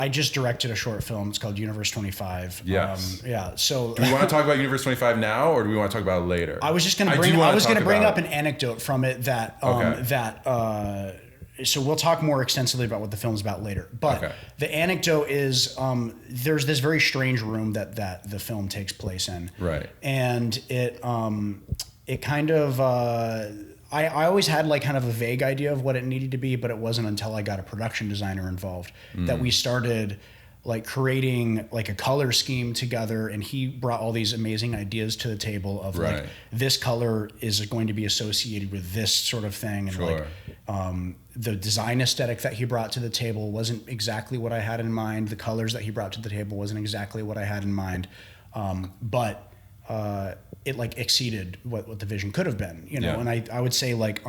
I just directed a short film. It's called Universe 25. Yes. Yeah. So do we want to talk about Universe 25 now, or do we want to talk about it later? I was just going to bring up an anecdote from it that so we'll talk more extensively about what the film's about later. But the anecdote is there's this very strange room that the film takes place in. Right. And it kind of I always had like kind of a vague idea of what it needed to be, but it wasn't until I got a production designer involved that we started like creating like a color scheme together, and he brought all these amazing ideas to the table of like this color is going to be associated with this sort of thing, and like the design aesthetic that he brought to the table wasn't exactly what I had in mind. The colors that he brought to the table wasn't exactly what I had in mind, but it like exceeded what the vision could have been, you know. And I would say like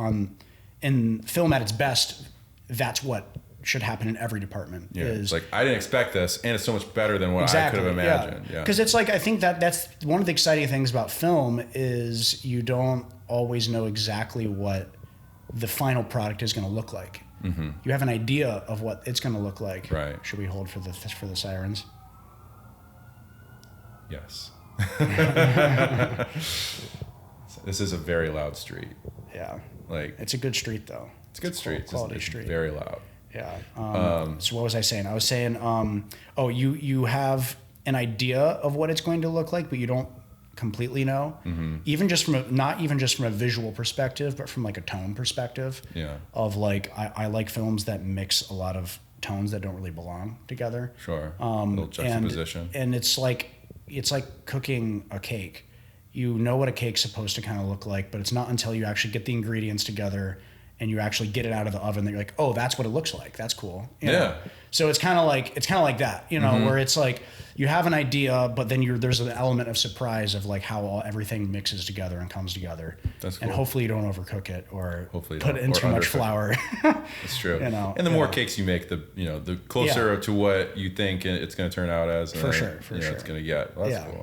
in film at its best, that's what should happen in every department. It's like, I didn't expect this, and it's so much better than what I could have imagined. Because it's like, I think that's one of the exciting things about film is you don't always know exactly what the final product is going to look like. Mm-hmm. You have an idea of what it's going to look like. Right. Should we hold for the sirens? Yes. This is a very loud street. Yeah. Like, it's a good street though. It's a good street. Quality it's street. Very loud. Yeah. So what was I saying? I was saying, you have an idea of what it's going to look like, but you don't completely know. Mm-hmm. Even just not even just from a visual perspective, but from like a tone perspective. Yeah. Of like, I like films that mix a lot of tones that don't really belong together. Sure. A little juxtaposition. And it's like cooking a cake. You know what a cake's supposed to kind of look like, but it's not until you actually get the ingredients together and you actually get it out of the oven that you're like, oh, that's what it looks like. That's cool. You know? So it's kind of like that, you know, where it's like you have an idea, but then there's an element of surprise of like how everything mixes together and comes together. That's cool. And hopefully you don't overcook it or put in too much flour. That's true. You know, and the more cakes you make, the closer to what you think it's going to turn out as. For sure. It's going to get. Well, that's cool.